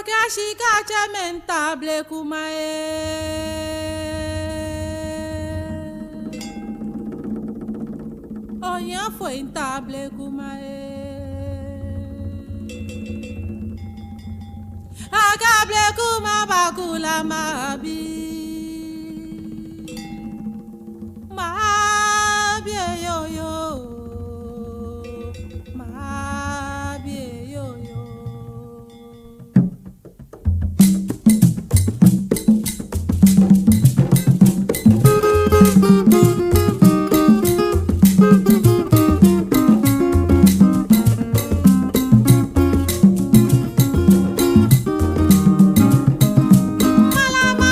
Akashika chamentable kumae. Oya foi intable kumae. Akable kuma bakula mabi. Mabi yo yo. Mabi yo yo. Malama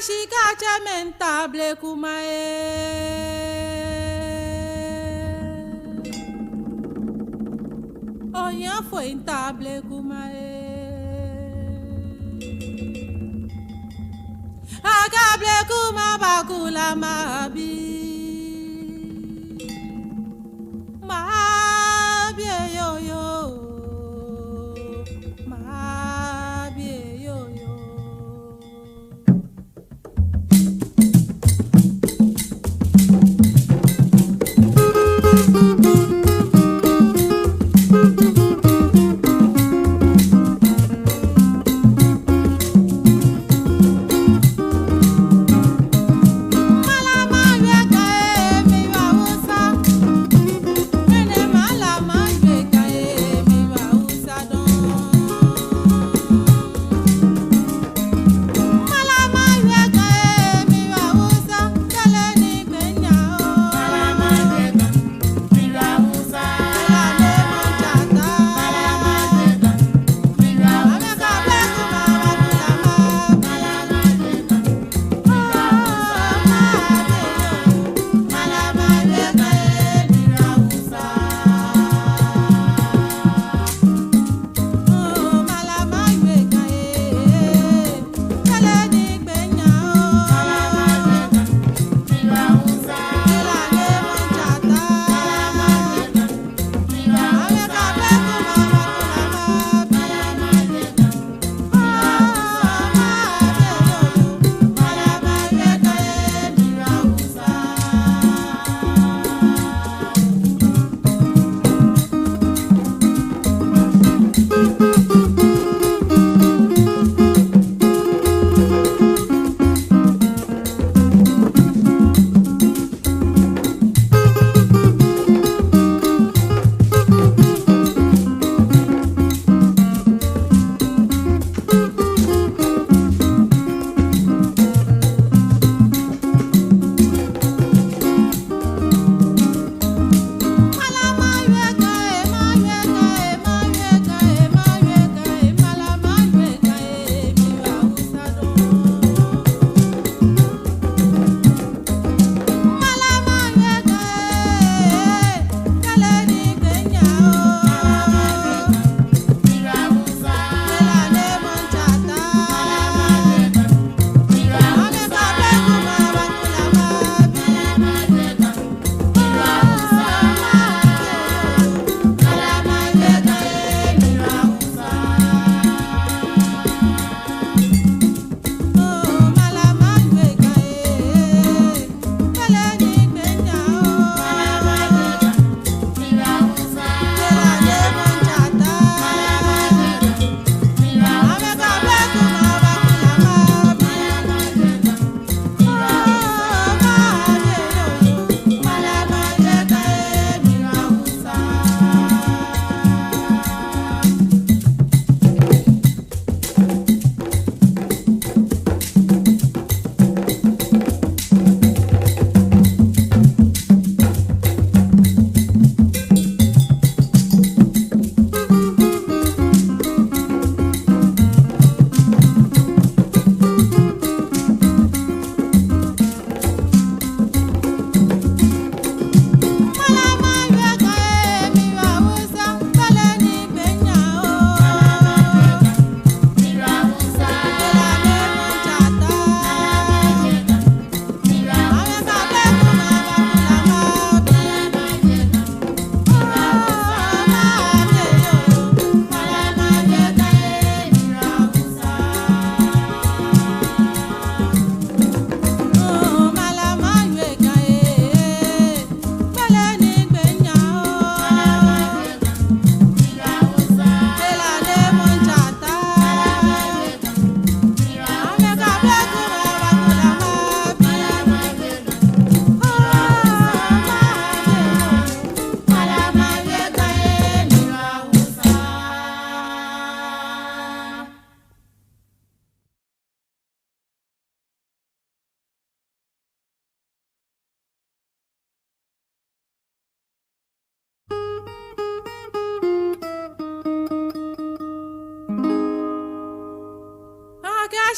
shika chamentable kumae. Oyan foi intable kumae. Akable kuma bakula mabi. Mabi yo yo. Mabi yo yo. Mala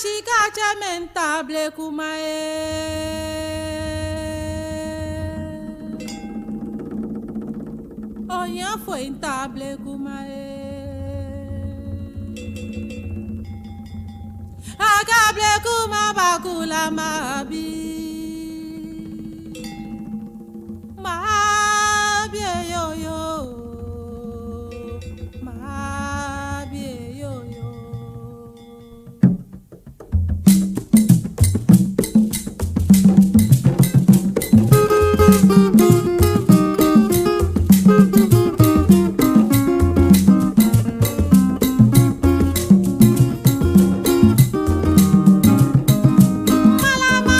shika chamentable kumae. Oya foi intable kumae. Akable kuma bakula mabi. Mabie yo yo. Mabie yo yo. Malama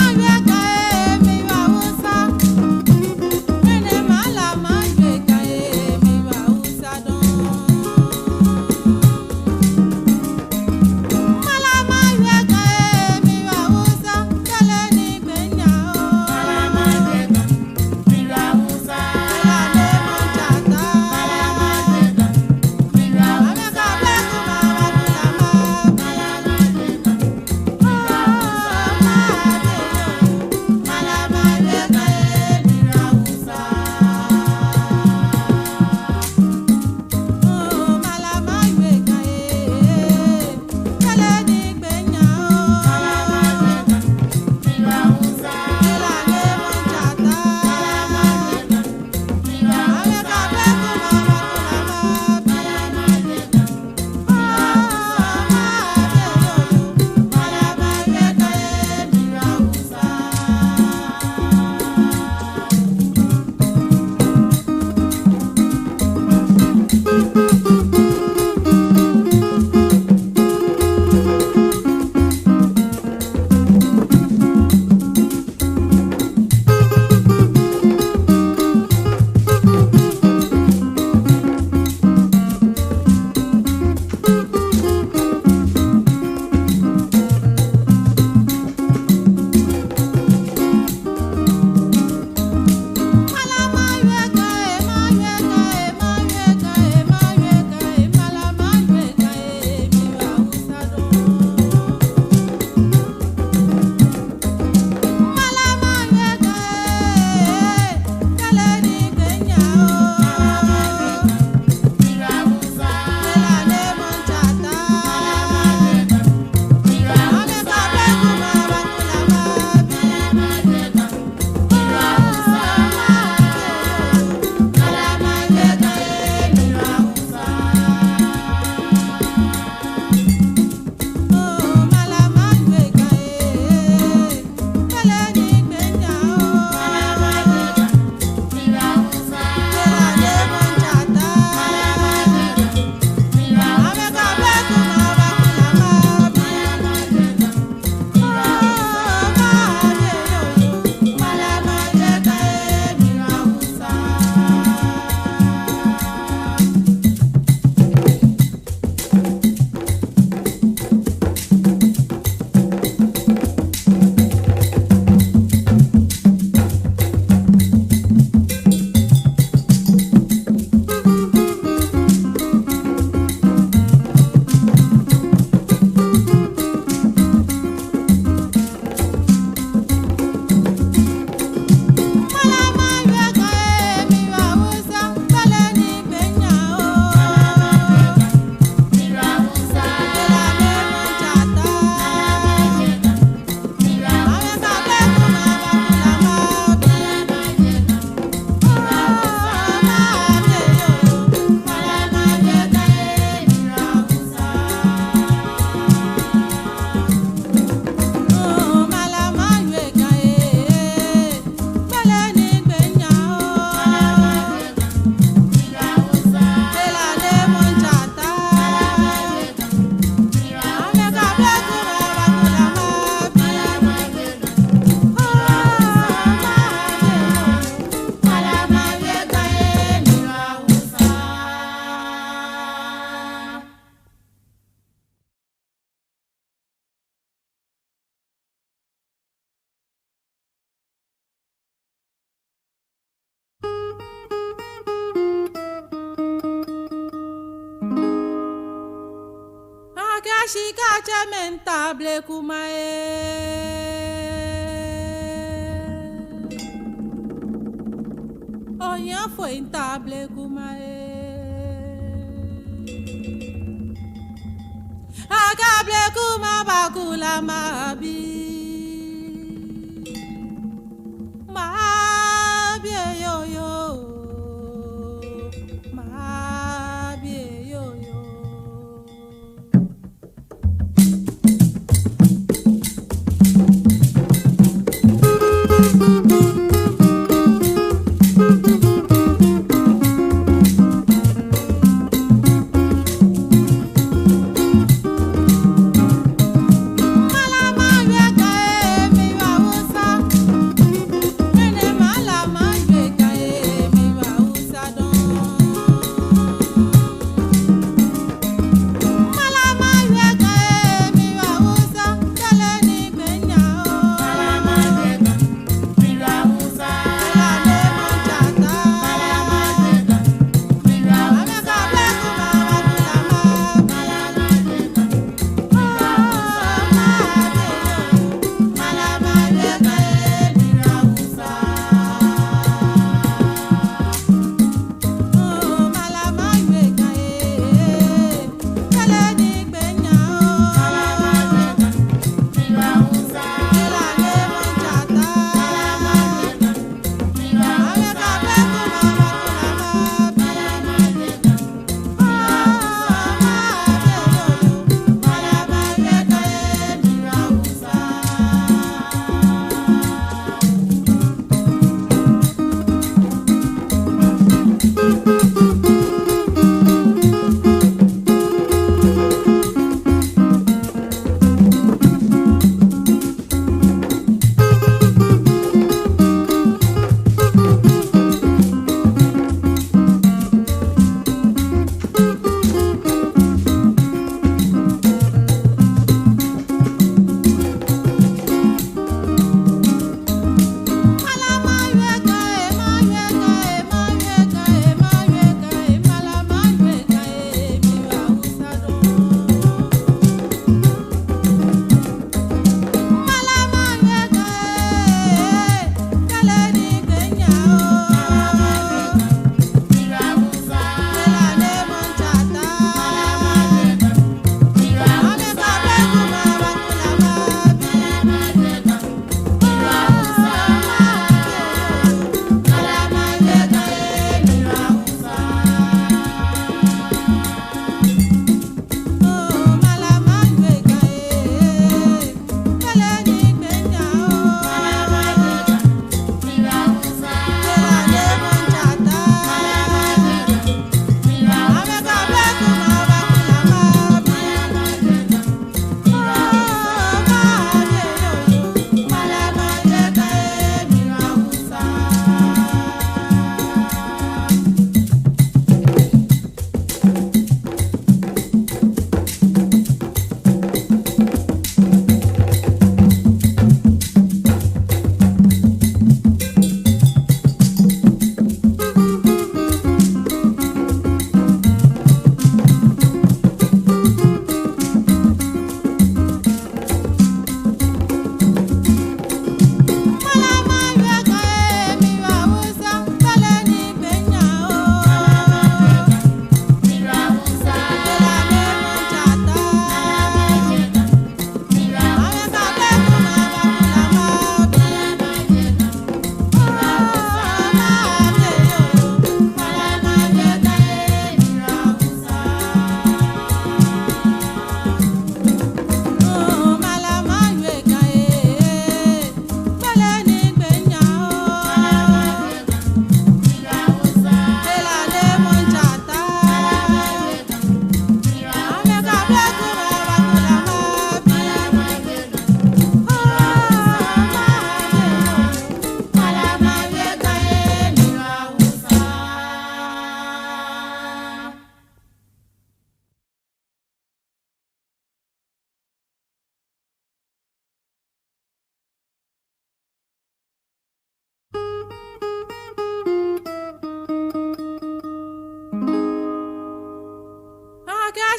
shika chamentable kumae. Oya foi intable kumae. Agable kuma bakula mabi. Mabie yo yo. Mabie yo yo. Malama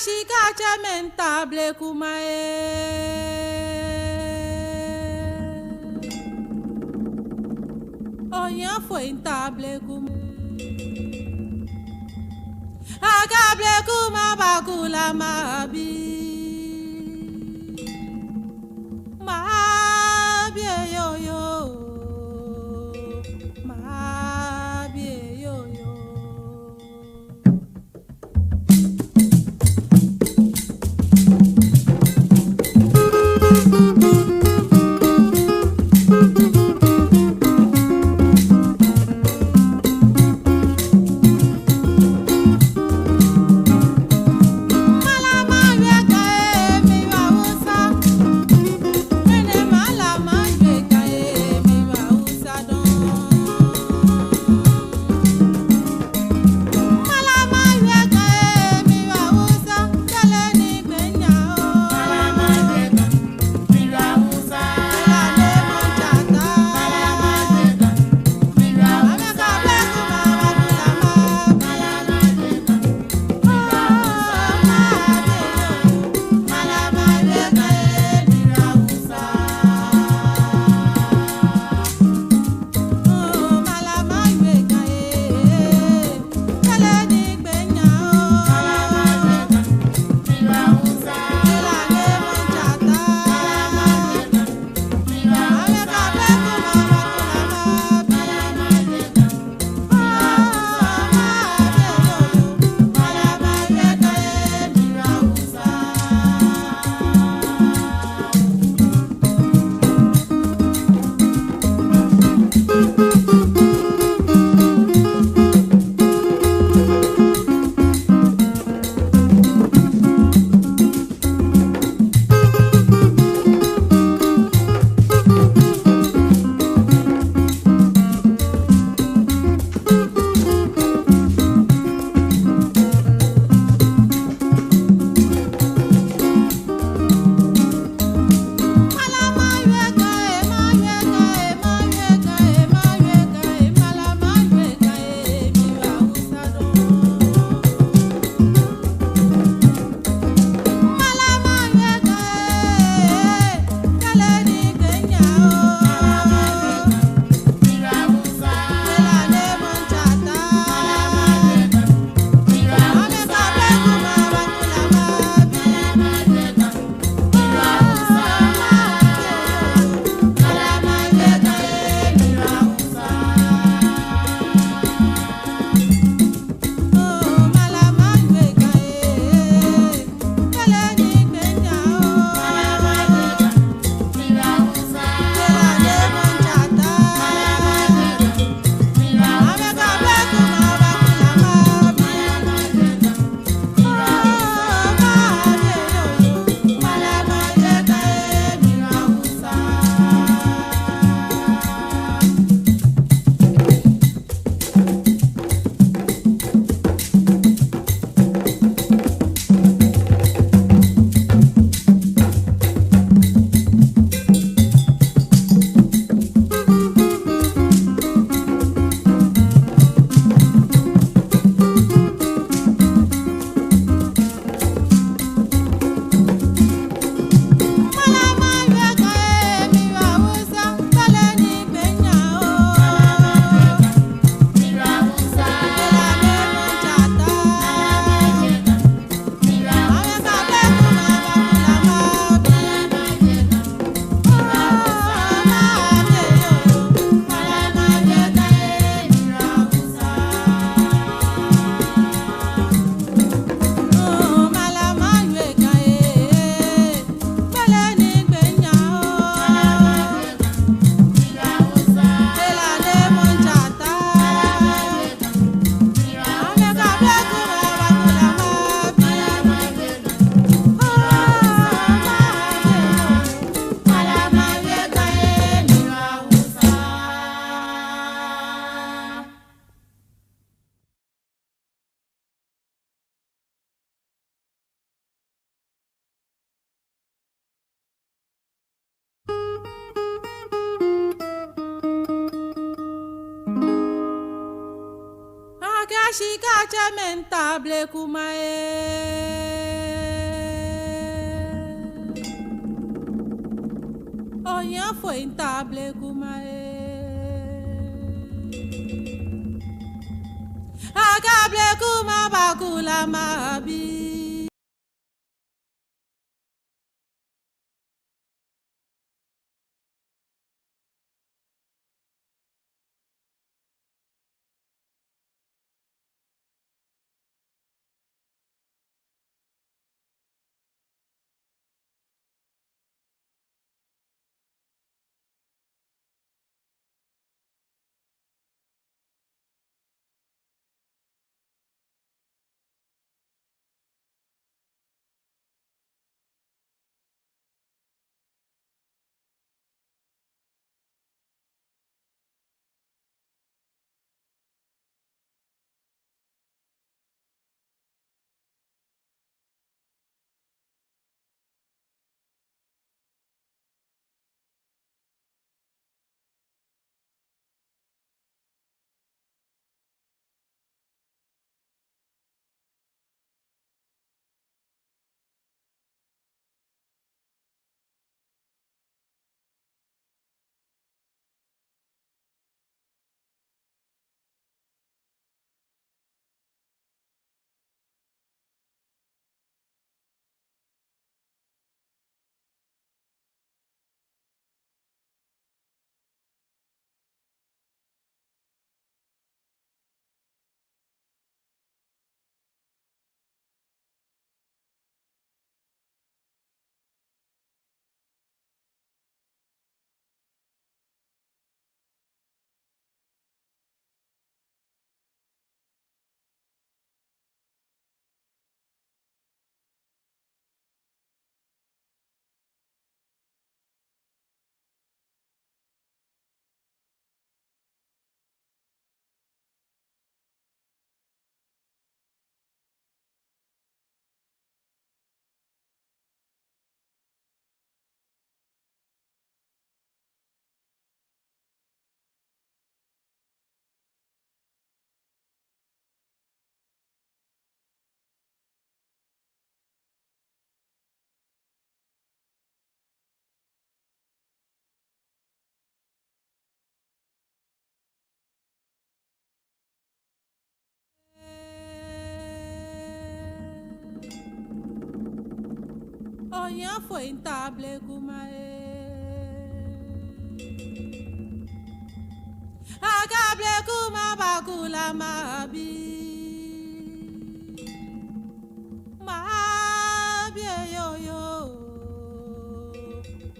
shika chamentable kumae. Oya foi intable kumae. Agable kuma bakula mabi. Mabi yo yo. Mabi yo yo. Mala mala shika chamentable kumae. Oya foi intable kumae. Akable kuma bakula mabi. Oya foi intable kumae. Akable kuma bakula mabi. Mabi yo yo.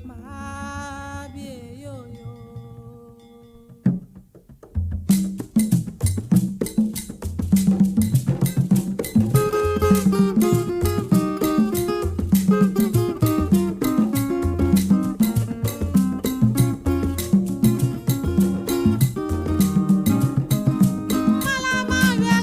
Mabi yo yo. Mala mabia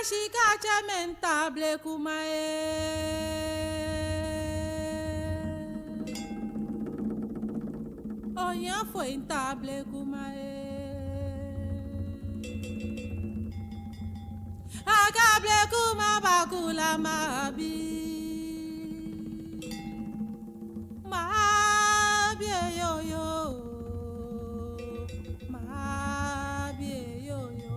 shika chementable kumae. Oyan foi intable kumae. Akable kuma bakula mabi. Mabi yo yo. Mabi yo yo.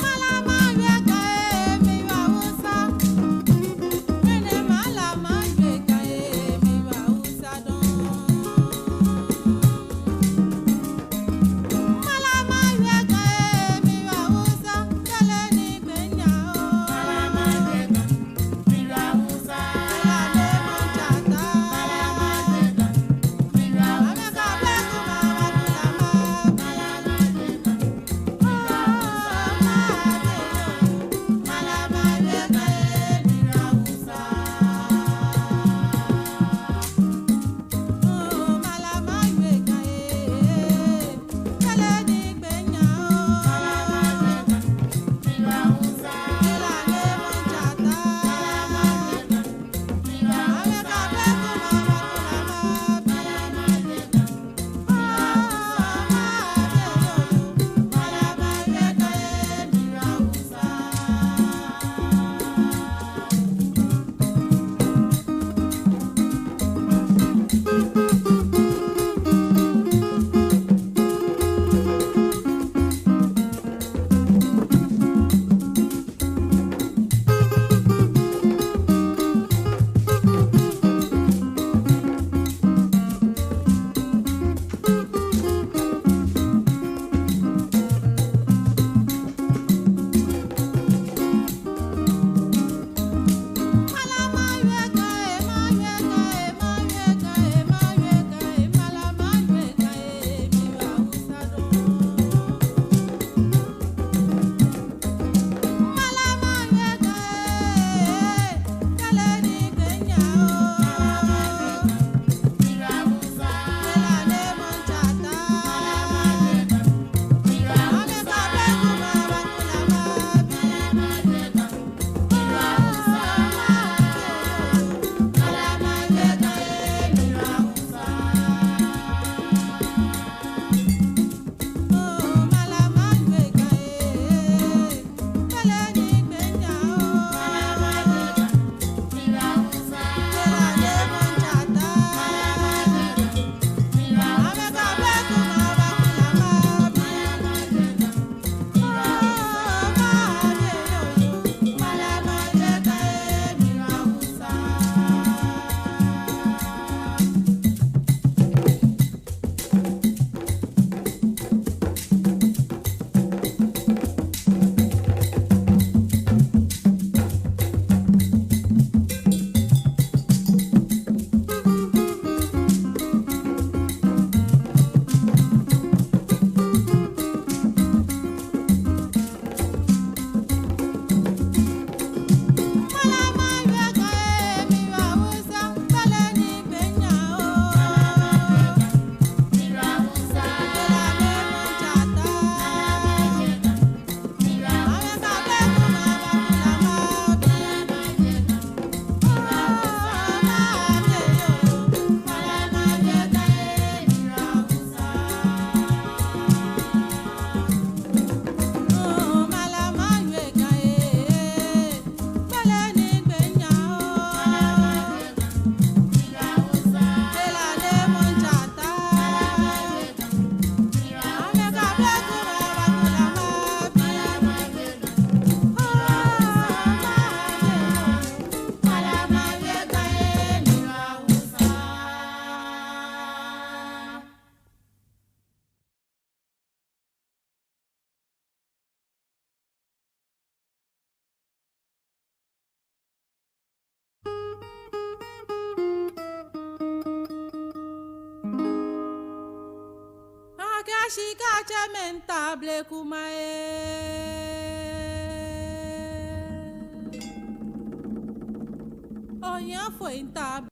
Malama shika chamentable kumae. Oya foi intable.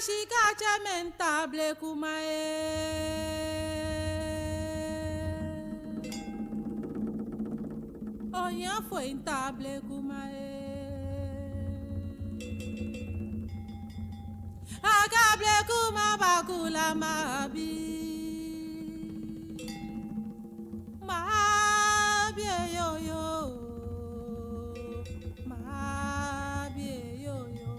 Shika lamentable kumae Oya foi intable kumae Agable kuma bakula mabi Mabi yo yo Mabi yo yo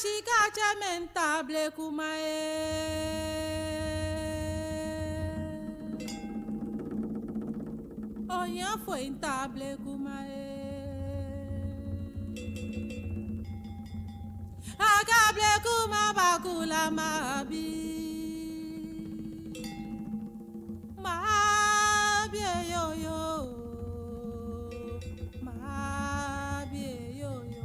Ashikache mentable kumae. Oya fue intable kumae. Akable kuma bakula mabi. Mabi yo yo. Mabi yo yo.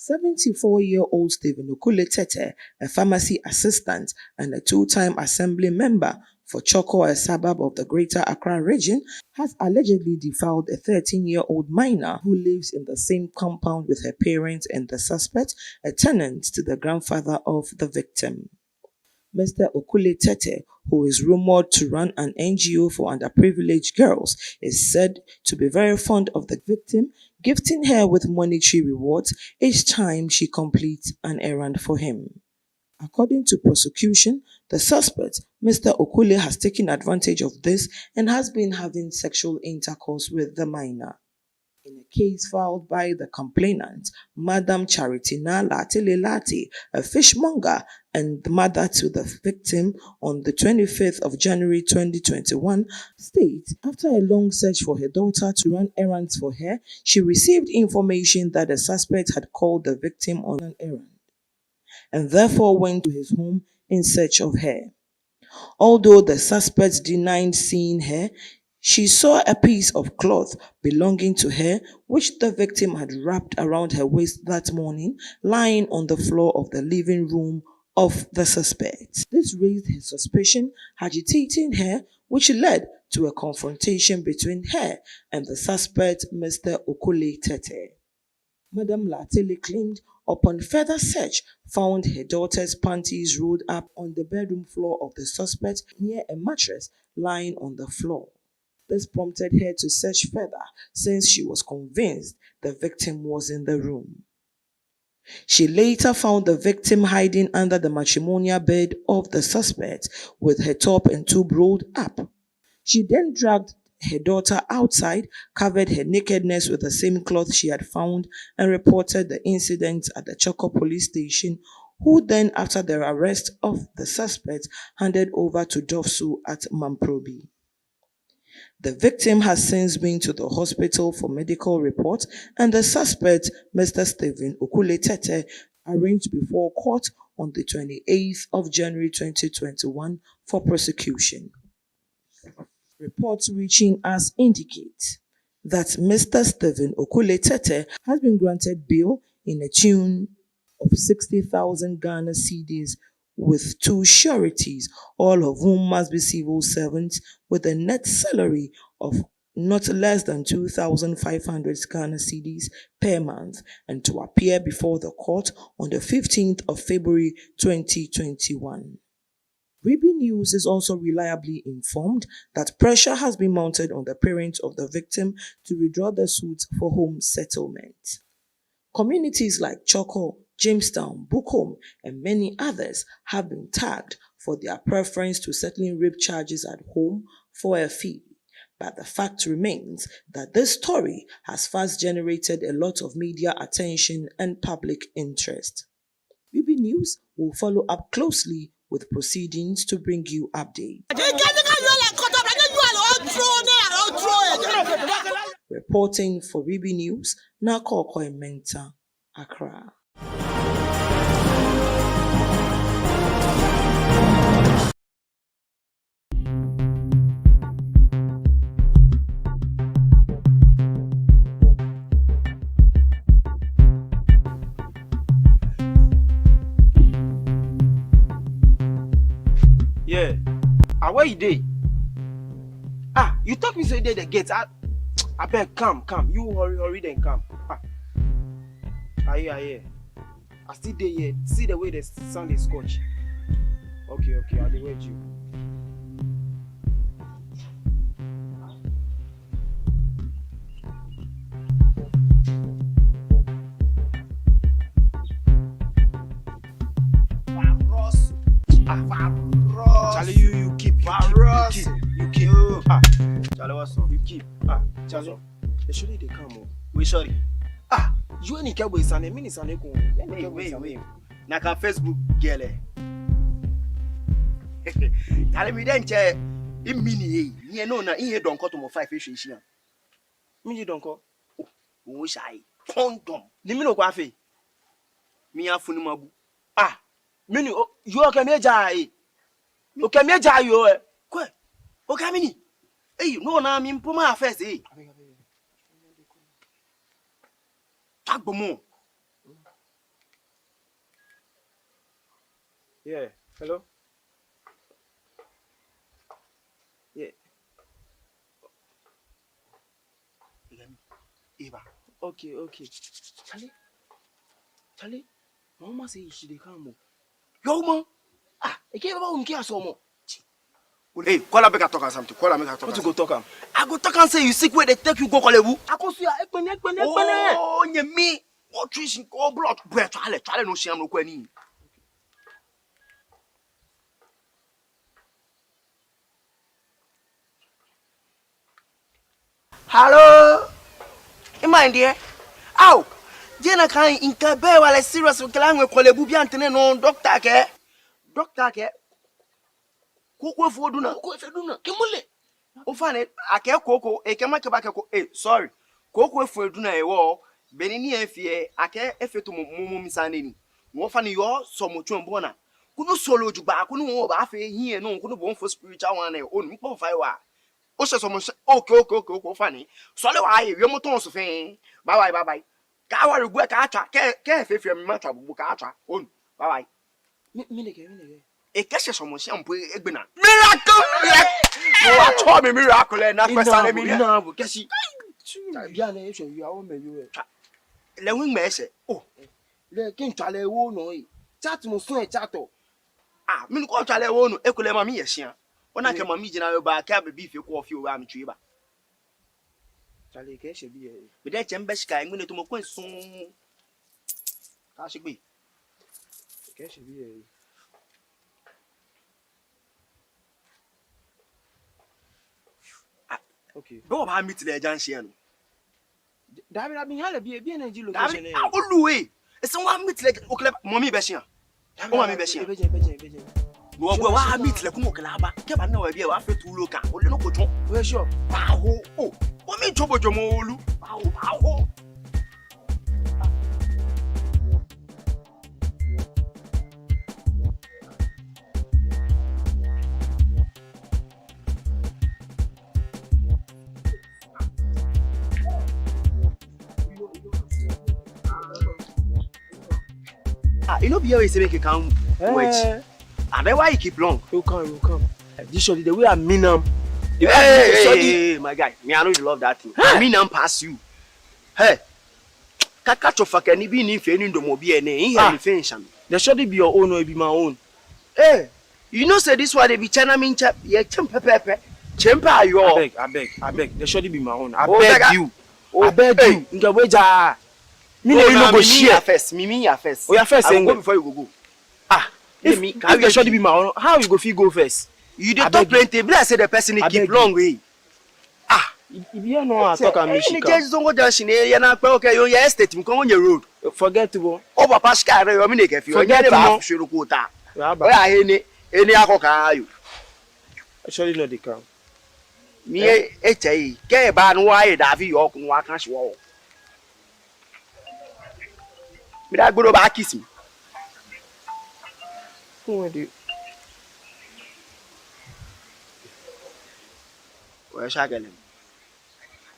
"74-year-old Stephen Okule Tete, a pharmacy assistant and a two-time assembly member for Choko, a suburb of the Greater Accra region, has allegedly defiled a 13-year-old minor who lives in the same compound with her parents and the suspect, a tenant to the grandfather of the victim. Mr. Okule Tete, who is rumored to run an NGO for underprivileged girls, is said to be very fond of the victim, gifting her with monetary rewards each time she completes an errand for him. According to prosecution, the suspect, Mr. Okule, has taken advantage of this and has been having sexual intercourse with the minor. In a case filed by the complainant, Madam Charity Lati, a fishmonger and mother to the victim, on the 25th of January 2021, states after a long search for her daughter to run errands for her, she received information that the suspect had called the victim on an errand and therefore went to his home in search of her. Although the suspect denied seeing her, she saw a piece of cloth belonging to her, which the victim had wrapped around her waist that morning, lying on the floor of the living room of the suspect. This raised her suspicion, agitating her, which led to a confrontation between her and the suspect, Mr. Okule Tete. Madam Latele claimed upon further search found her daughter's panties rolled up on the bedroom floor of the suspect near a mattress lying on the floor. This prompted her to search further since she was convinced the victim was in the room. She later found the victim hiding under the matrimonial bed of the suspect with her top and tube rolled up. She then dragged her daughter outside, covered her nakedness with the same cloth she had found, and reported the incident at the Choko police station, who then, after the arrest of the suspect, handed over to Dofsu at Mamprobi. The victim has since been to the hospital for medical report, and the suspect, Mr. Stephen Okule Tete, arraigned before court on the 28th of January 2021 for prosecution. Reports reaching us indicate that Mr. Stephen Okule Tete has been granted bail in a tune of 60,000 Ghana cedis with two sureties, all of whom must be civil servants with a net salary of not less than 2,500 Ghana cedis per month, and to appear before the court on the 15th of February 2021. Reeby News is also reliably informed that pressure has been mounted on the parents of the victim to withdraw the suit for home settlement. Communities like Choko, Jamestown, Bukom, and many others have been tagged for their preference to settling rape charges at home for a fee. But the fact remains that this story has fast generated a lot of media attention and public interest. Reeby News will follow up closely with proceedings to bring you updates. Reporting for Reeby News, Nako Koimenta, Accra. Yeah. Where you dey? You talk me say the gate. I beg, come. You hurry, then come. Yeah. I still dey here. See the way the sun is scorched. Okay, I'll wait you. Charlie, you keep. Charlie, what's up? You keep. Charlie, surely they come. We sorry. You ain't care with Sunday, mini Sunday. Wait. Naka Facebook girl. Tell me then, che. In mini, you know, na in here don't cut to my 5 fish. Me don't call. Who shy? Condom. Nimino Quafe. Me a funimabu. Mini, you are coming, Jai. You can make you. Quite. Okay, mini. Hey, no, na me puma first, eh? Talk more. Yeah. Hello. Yeah. Eva. Okay. Charlie. Mama say she dey come. Yo, man. I can't even care so much. Hey, call her make I talk something. What you go talk am? I go talk and say you sick where they take you go call you. I go see her. Ekpene. Oh, you me. What trees in all blood? Bread, Charlie no shame no kwani. Hello. Am I there? Ow. Jena kan inka be wala serious kala ngwe call you bi antene no doctor ke. Koko foduna. Kemule. Ofane ake koko ekema ke ba ke ko sorry. Koko foduna ewo benini efie ake efeto mumu misane ni. Wo fane yo so motwe mbona. Kunu solo juba kunu wo ba afa hie no kunu bo for spiritual one e onu mpo fa wa. O se so mo okay fane. Sole wa aye we moton so fe. Bye. Ka wa regu ka atwa ke efefie me matwa bubu ka atwa onu. Bye. Mineke. E kese so mo shampo egbena. Miracle. Wo atwa me miracle na kwesa na mi. Ina bo kesi. Bia na ehwe wi awo meyu e. Le win me ese. Le kin twale wo no e. Chat mo so e chato. Me no ko twale wo no ekule ma me yehia. Ona ke ma mi gina yo ba ka be bi fe ko ofi o wa me twi ba. Charlie ke she bi e. Me de chembe shika ngune to mo kwansun. Ka shigbe. Ke she bi e. Okay. Go ba meet the junction no. David bin hala bi na ji location e. Oluwe. E se wa meet the okle mommy be hia. O ma me be hia. Beje. No go wa meet the kumo kla ba. Ke ba na wa bi e wa fe tu loka. O le no ko tun. We sure. Baho. O mi jobojomo olu. Baho. You know, be always say make you come wait. And then why you keep long? You come. This show the way I mean Hey, my guy. Me, I know you love that thing. I mean, I'm past you. Hey, catch your fucking be in any domobi and in here defension. The should be your own or be my own. Hey, you know, say this why they be China mean chap. Yeah, chimpa. I beg. The should be my own. I beg you. I beg you. Nga weja. Me no go share first. Me ya first. Oh, you first. I go before you go. Ah, if the shorty be my own, how you go fit go first? You dey talk plenty. Be like say the person keep long way. Ah, if you know talk am me she just don't go junction area na pe okay, you estate me come on your road. Forget to. O papa sky re yo me dey kefi. Forget to to. Shuru ko ta. O ya eni akoka ayo. Actually no dey come. Me HI ke ba no wa e da fi yo kun wa kan wo. Me da gboro ba kiss me. Who dey? O sha gele.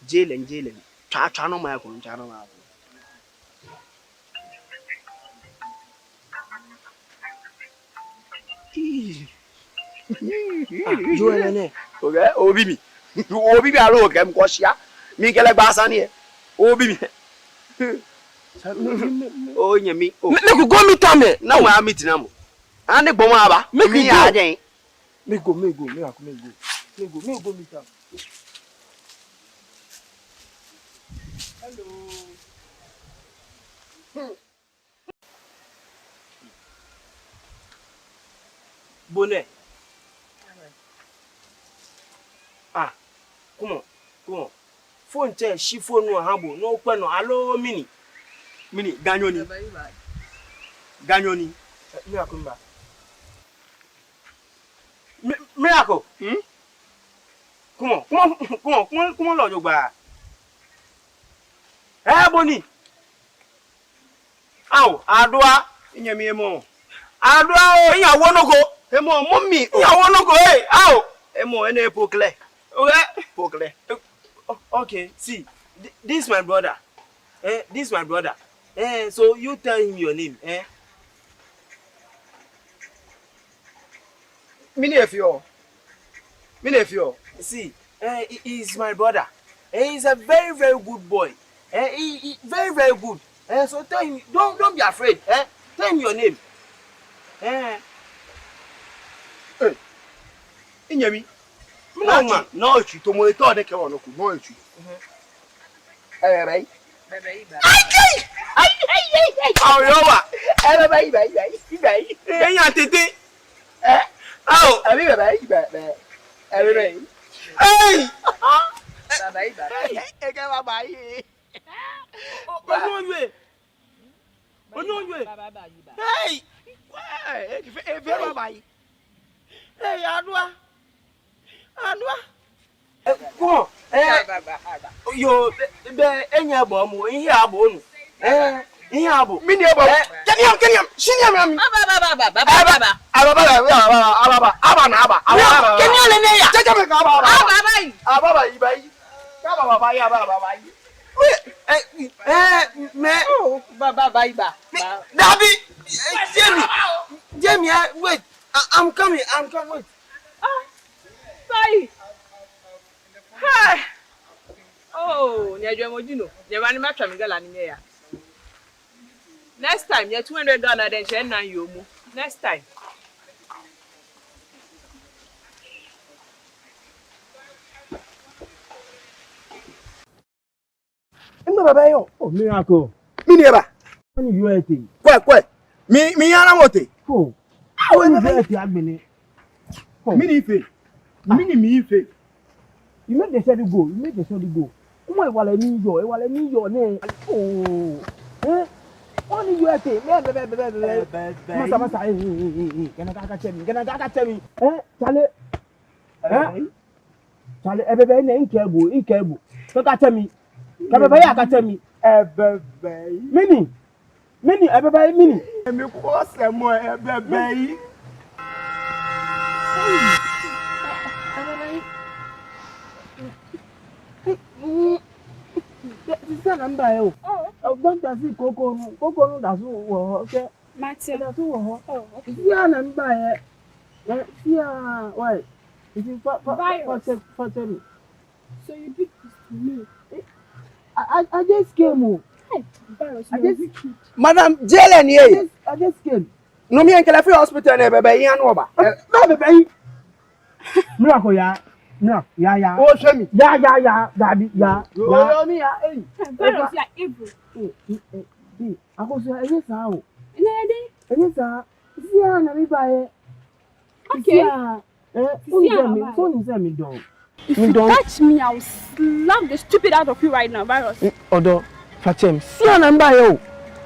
Jelen. Cha no ma ko, cha no ma ko. Joel ne. Okay, obi mi. Obi mi aro ke mko sia. Mi kele gba san ni e. Obi mi. O nyemi. Make go meet am. Na wa meet na mo. Ani gbo mo aba. Make mi we go. ajen. Me go meet am. Hello. Bonnet. Ah, come on. Phone che shi phone no habo no pe no allo mini. Ganyoni. Miracle ba. Miracle. Come on, Lord Yoba. Eh, Boni. Ow, Adwa, Nyemi emo. Adwa, in your one go. Emo mommy. In your one go, hey, ow. Emo ene pokle. Okay. Pokle. Okay, see, this is my brother. This is my brother. So you tell him your name, Mini efio. See, he is my brother. He's a very, very good boy. He very, very good. So tell him, don't be afraid. Tell him your name. Inyemi. No, man. No, tu to mo to de ke wono ku, no tu. Bye. Ai. Oh, yowa. Bye. Enya tete. Oh, Bye. hey. Bye. Eke bye. Onye. Hey. Bye. Hey, Adwa. Come on. Yo, be enya bo mu, ihe abo nu. Ihe abo. Mini ebo. Keniam. Shiniam. Baba. Aba. Kenya le ne ya. Jaja me ka aba. Baba. Ibai. Ka baba ya baba. Me. Oh, Baba. Daddy, Jamie, wait. I'm coming. Wait. Sorry. Hi. Oh, nyajwe mojino. Nyabani matwa migala ni ya. Next time, ya $200 then share na yomu. Next time. Ngo baba yo. Oh, miracle. Mini eba. When you are thing. Kwe. Mi yana mote. Oh. When You are agbene. Mini ife. Mi ife. You make the shoddy go. Umo e wale ni yo ne. Oh. Only you are thing. Masa. Gana kaka chemi. Chale, ebebe ne inkebu. So kaka chemi. Kabebe ya kaka chemi. Mini, ebebe mini. Mi ko se mo ebebe yi. Sisa namba yo. Don't just see Coco no that's wo okay. Matthew. That's wo. Sisa namba ye. Sisa why? It is for me. So you did this to me. I just came. Madam Jelen ye. I just came. No mi enkele free hospital na ebebe yi anu oba. No bebe. Miracle ya. No, ya. O se mi. Ya, Daddy, ya. Yo mi ya. Virus, you are evil. I go say yes how. Lady. Yes sir. See na me buy. Okay. Phone is me don. If you touch me, I'll slap the stupid out of you right now, Virus. Odo, Fachem. See na me buy yo.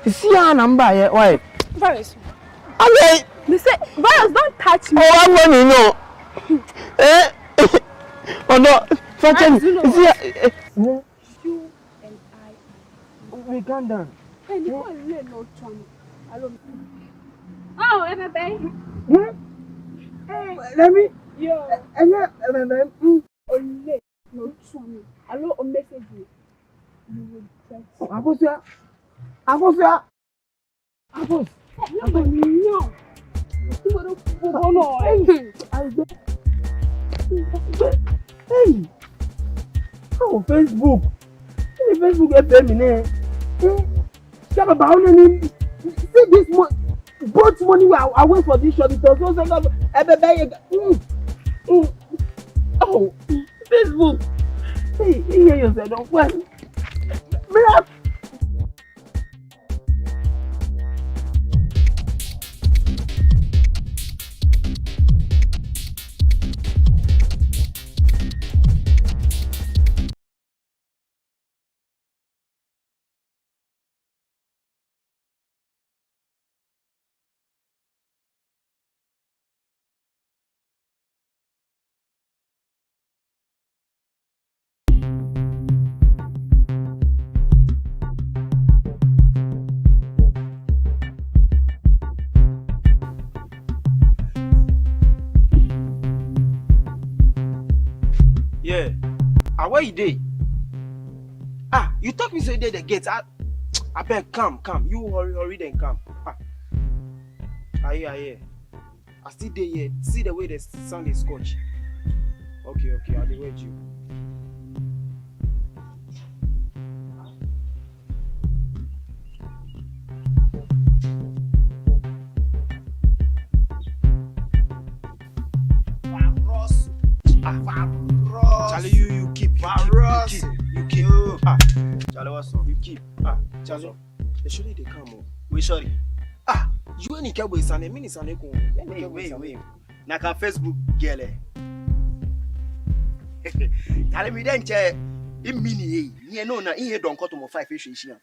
See na me buy. Why? Virus. Okay. They say, Virus, don't touch me. Oh, I'm going no. Odo, Fachem. You know See. you and I. We calm down. Hey, you can't really no trouble. Hello. Oh, everybody. Let me. Yo. Ole, No trouble. Hello, a message you. You will press. Akosia. Akos. No. Hey. Oh, Facebook. Facebook pay me ne. Talk about any. See this money. Both money I wait for this short. So oh, Facebook. Hey, you hear yourself? Don't well. Yeah. Where you dey? You talk me say dey the gate. I beg, come. You hurry then come. Aye. I still dey here. See the way the sun is scorch. Okay, I dey wait you. Charlie, you keep. Charlie, what's up? You keep. Charlie, surely they come. We sorry. You ain't care with Sunday minutes and Wait. Na ka Facebook girl. Tell me then che imini ye no na ihe don koto mo 5 ehwe hia.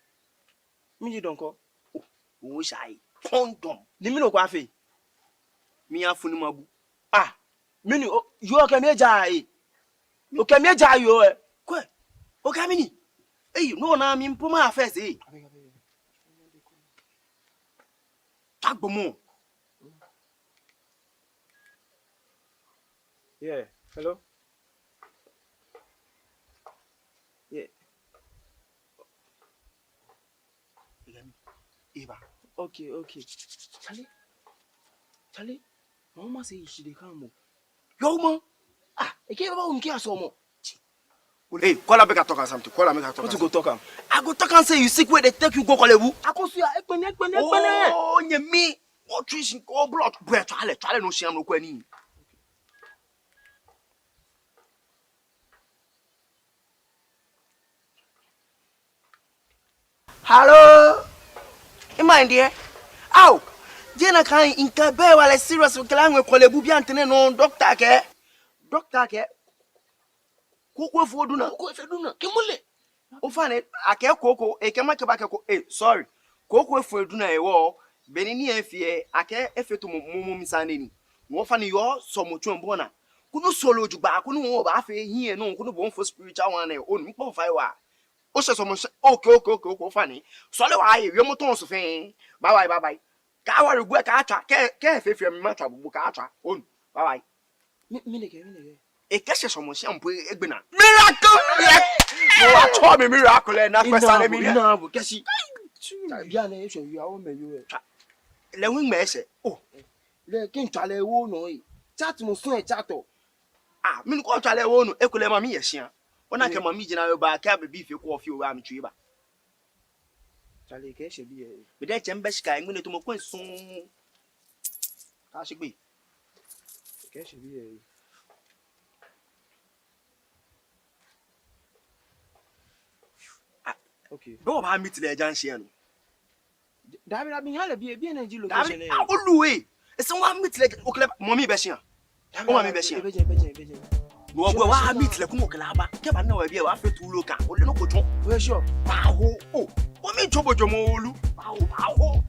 Me don't call. Wo shai. Condom. Ni me no kwa fe. Mi afunu mabu. Mini you okay me jai. Okay me jai yo eh. Kwe. O ka mini. No na mi mpoma first Tagbomo. Yeah. Hello. Yeah. Eva. Okay. Charlie. Mama say she dey come. Yo man. E ke baba unki asomo. Hey, call make I talk something. What you go talk am? I go talk and say you sick where they take you go Kolebu. Akosu ekpene. Oh, nye me. What trees go blood. Boy, try no shame no kwani. Hello. Mind there? Ow. Jena kan inka be wala serious kala ngwe Kolebu bi antene no doctor ke. Koko foduna. Kimule. Ofane ake koko ekema ke ba ke ko sorry. Koko foduna ewo benini efie ake efeto mumu misane ni. Wo fa ni yo somotu mbona. Kunu solo jugba kunu wo ba fe hie no kunu bo for spiritual one onu mpo fa wa. O se somo okay fa ni. Sole wa ye we moton so fe. Bye. Ka wa regu ka atwa ke fe mi matwa bubu ka atwa onu. Bye. Mineke. Ekese somo shampo egbena. Miracle! Mo wa to me miracle na kwesa na mi na bu kesi. Bia na ehwe wi awo me yo. Le wi me ese. Le kin twale wo no yi. Chat mo so e chato. Mi ko twale wo no ekule ma mi yehia. Wona ke ma mi gina yo ba ka be bi fe ko ofi o wa mi twi ba. Twale ke ehwe bi e. Be de chembe shika ngu ne to mo kwansun. Ka shigbe. Ke ehwe bi e. Okay. Go ba meet the agency no. Dabi hala bi energy Dabi location. Oluwe. Ese wa meet like okle mommy be hia. O ma me be hia. Beje. No go wa meet like mo okle aba. Ke ba na wa bi wa fe tu loka. O le no ko tun. We sure. Baho. Oh. O mi jobojo mo olu. Baho.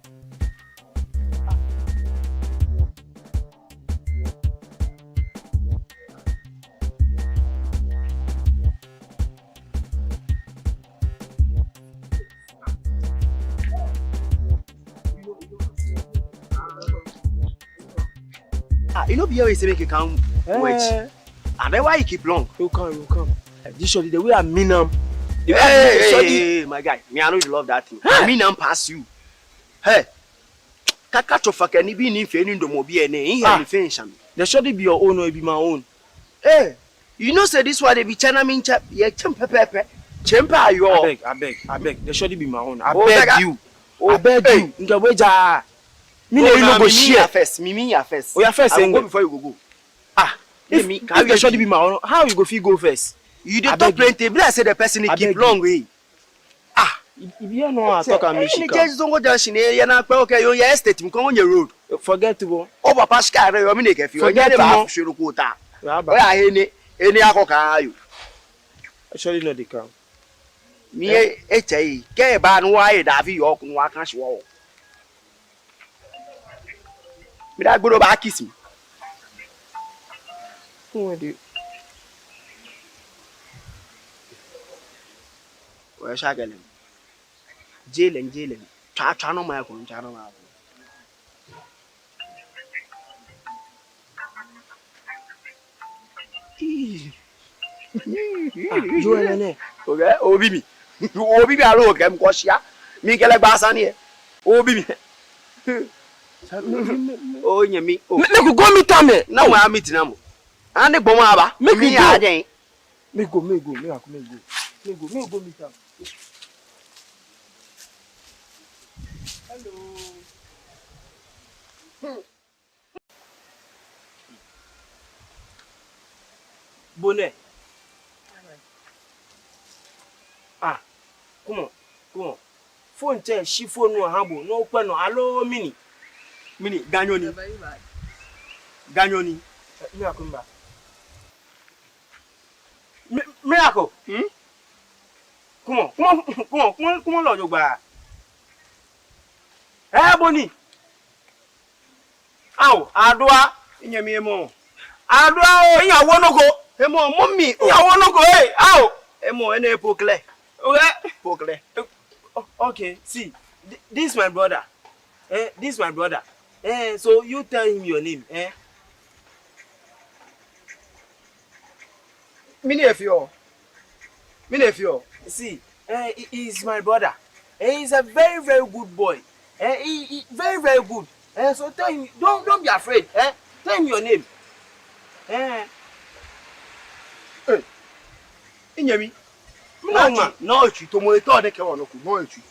You know, be always say make you come wait. And then why you keep long? You come. This surely the way I mean Hey, my guy. Me, I know you love that thing. I mean, I'm past you. Hey, catch your fucking ni be ni fe ni ndo mo bi ene. He here ni finish am. the surely be your own or it be my own. Hey, you know say this one they be China mean chap. Yeah, chempe. Chempe yo. I beg. The surely be my own. I Oh, beg beg you. Oh, I beg hey. you. Nka weja. Me Oh, no nah, go me share. first. Me first. Oh, you first, I will eh, go go. before you go. If the surely be my own, how you go fit go first? You dey I talk beg you. plenty. Be like say the person I he keep beg long way. If you know I talk and me Ni shika. je zongo junction e na pe okay yo your estate mi kon on your road. Forget to O papa shika re yo mi ne ke fi. Forget Forget ba mo. shuru ko ta. O Rabba. ya eni akoka ayo. Surely not the come. Mi eche ke ba nu wa e da fi yo kun wa kan shiwo. Mi da gboro ba kiss mi. Who do? O ya shagale. Jelen. Cha no ma ko, cha no ma ko. Joel ne. Okay, obi mi. Obi bi aro ke mko sia. Mi kele gba san ni e. Obi mi. O nya mi. Make go meet am. Na mo am meet na mo. Ani gbo mo aba. Make Mi we ya go. den. Me go meet am. Bonnet. Come on. Phone tell she phone no habo no pe no allo mini. Ganyoni. Me akumba. Miracle. Come on, Lord Jogba. Eh, Boni. Aw, Adwa. Nya mi emo. Adwa o, iyawo no go. Emo mommy. Iyawo no go, eh. Aw. Emo ene pokle. Okay. Pokle. Okay, see. This my brother. This my brother. So you tell him your name, Mi ne fio. See, he is my brother. He's a very, very good boy. He very, very good. So tell him, don't be afraid. Tell him your name. Nya mi. No, man. No chi to mo to de ke wono ku no chi.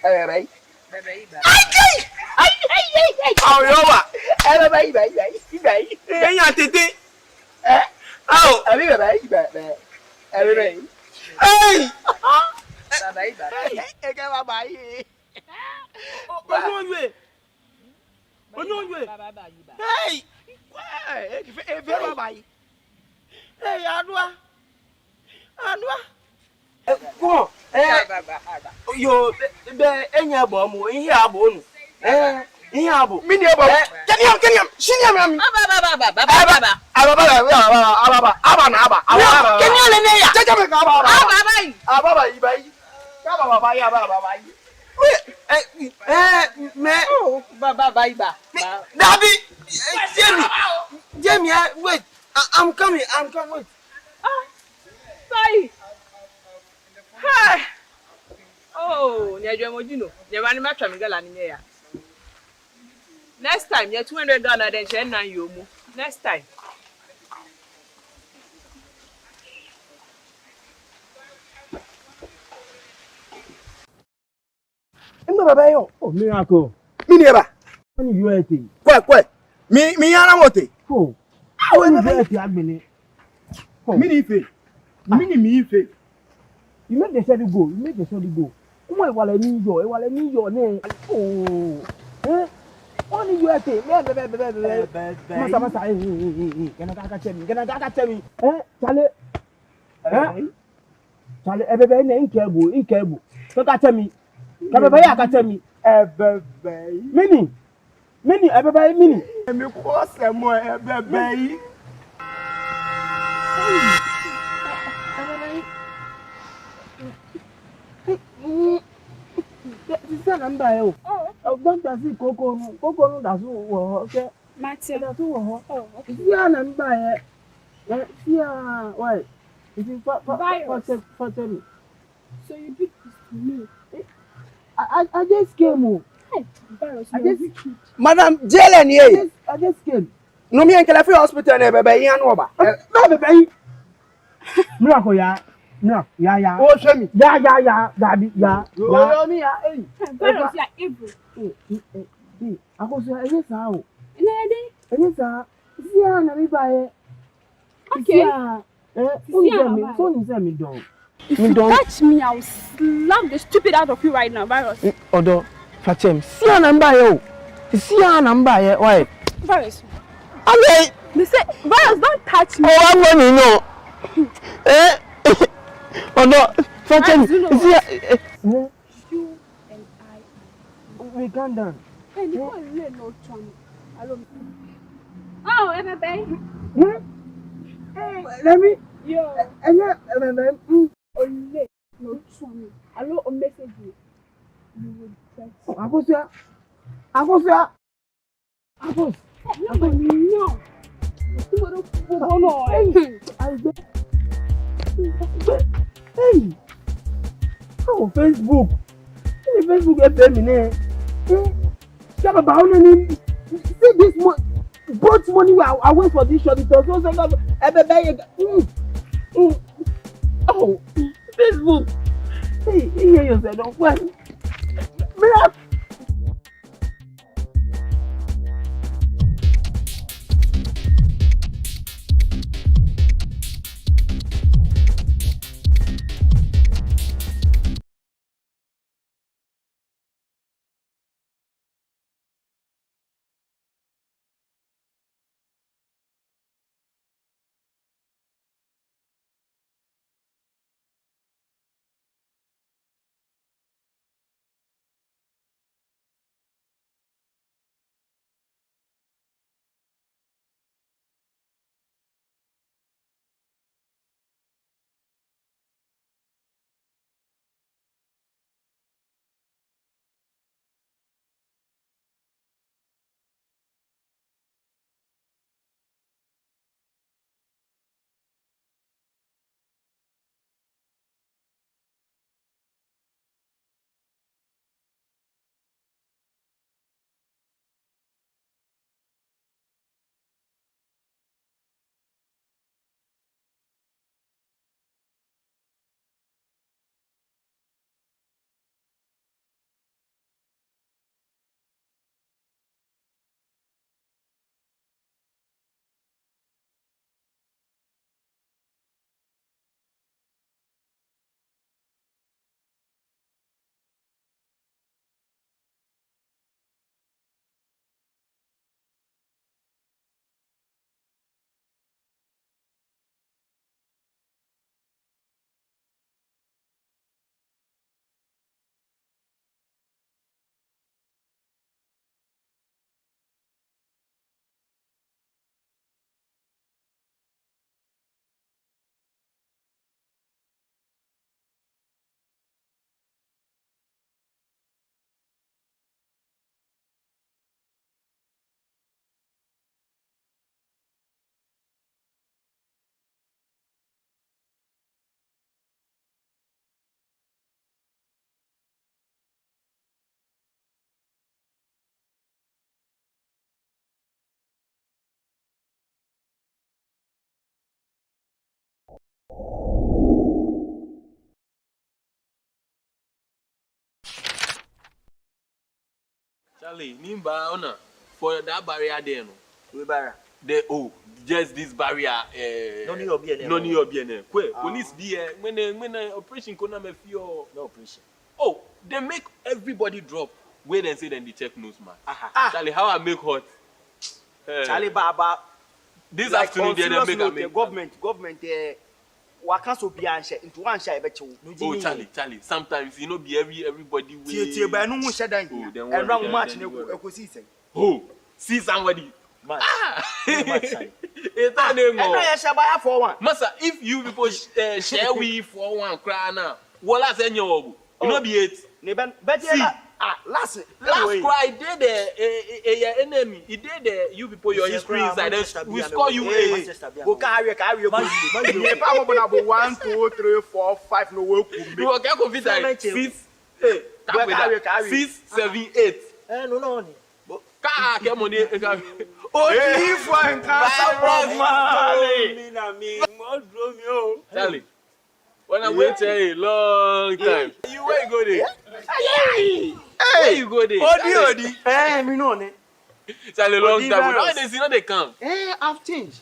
Bai. Aw, yowa. Bai. Enya tete. Aw. Abi bai. Bai. Hey. E ke ba bai. Onyowe. Hey. E fe ba bai. Hey, Adwa. Come on. Yo, be enya bo mu, ihe abo nu. Ihe abo. Mi ne ba. Keniam. Shinyam am. Baba. Aba na aba. Keni ole ne ya. Jaja me ka aba. Baba. Aba bai. Ka baba bai. Me. Oh, Baba. Dabi. Jamie, wait. I'm coming. Wait. Bye. Hi. Oh, nyajwe mojino. Nyabani matwa migala ni ya. Next time, you $200 then she na yomu. Next time. Emma baba yo. Oh, miracle. Mi ne ba. When you are thing. Kwe. Mi yana mote. Oh. How you are thing agbene. Mi ni ife. Mi ife. You make the study go. Kuma wala ni yo ne. Oh. Eh? Only you ate. Masa. Can I catch me? Eh? Chale. Eh? Chale ebebe na inkebu. So catch me. Kabebe ya catch me. Ebebe. Mini ebebe mini. Me cross mo ebebe. This is number yo. Oh, don't see Coco no that's wo okay. Martin. That's wo. Oh, okay. This is number eh. Yeah, why? It is for me. So you did this to me. I just came. Hey, virus, I you're just wicked. Madam Jelen ye. I just came. No me enkele free hospital na ebebe yan oba. No bebe. Miracle ya. No, ya. O hwe mi. Ya. Dabi ya. Yo mi ya eh. Virus, you're evil. Akoso eye sa o. Nede? Eye sa. Si ya na mi ba ye. Okay. So ni se mi don. If you touch me, I'll slap the stupid out of you right now, virus. Odo, Fachem. Si ya na mba ye o. Si ya na mba ye. Why? Virus. Okay. They say, virus, don't touch me. Oh, I'm going to know. Odo, Fachem. Si ya. You and I. We calm down. Hey, you can't let no trouble. Alone. Oh, baby. Let me. Yo. Ole, no trouble. Alone, a message you. You will get. Akosia. No. No. Hey. Oh, Facebook. Facebook FM ne. Come about any. See this both money I wait for this short because so oh, Facebook. Hey, you hear yourself, don't what? Charlie, Nimba, honor for that barrier there, no. We barrier. Just this barrier. No need obi no. Police be when operation kona me fio. No operation. Oh, They make everybody drop. Wait and say then they check nose man. Charlie, how I make hot? Charlie Baba. This Like afternoon they make a make. Government waka so be answer into one shy bet you. Oh Charlie, sometimes you know be everybody way. Tie by no share dan. And round match na go see say. Oh, see somebody. Match. It's not name. And I share buy for one. Massa, if you people share we for one cry now, what last any you know be it. Last cry did the enemy. He did the you people your history inside. We score you a. Go carry. Me pa mo na 1 2 3 4 5 no work. You okay confident 6 6 7 8. No. Ka ke money. Oh, if one can Charlie, when I wait a long time, you where you go there? Where you go there? Odi. Me know ne. Charlie, long time. Now they see, now they come. I've changed.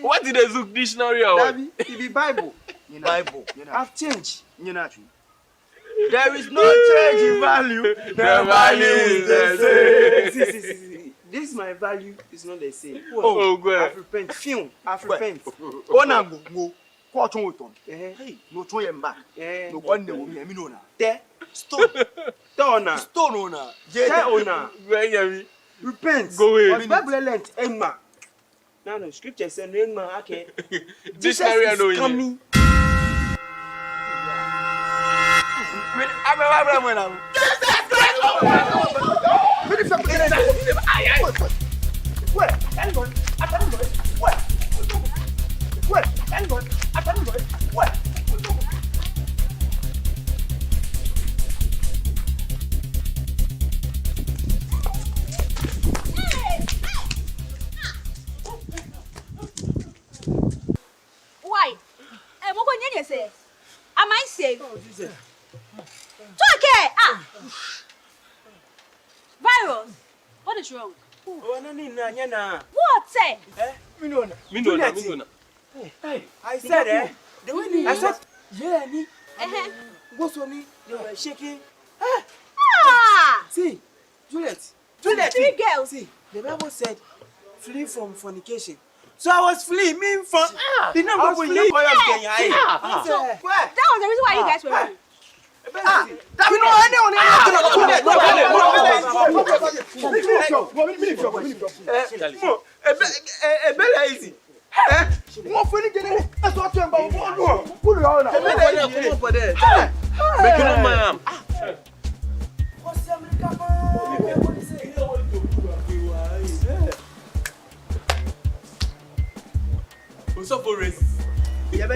What did the Zook dictionary or what? It be Bible. Bible. I've changed. You know. There is no change in value. The value is the same. See. This my value is not the same. Oh, good. I've repent. Ona go. Court on ton. Hey, no try em back. No one dey me no na. There. Stone owner. Jay owner. Repent. Go away. Bible lent Emma. Now no scripture say no Emma okay. Dictionary I know coming. Why? What can you say? Am I safe? Okay. Virus. What is wrong? What say? Me know. Hey, I said the way I said what's on me? They were shaking. See, Juliet. Three girls. See, the Bible said flee from fornication. So I was fleeing, me from the number was fleeing. So that was the reason why you guys were running. What's up for race? Yeah,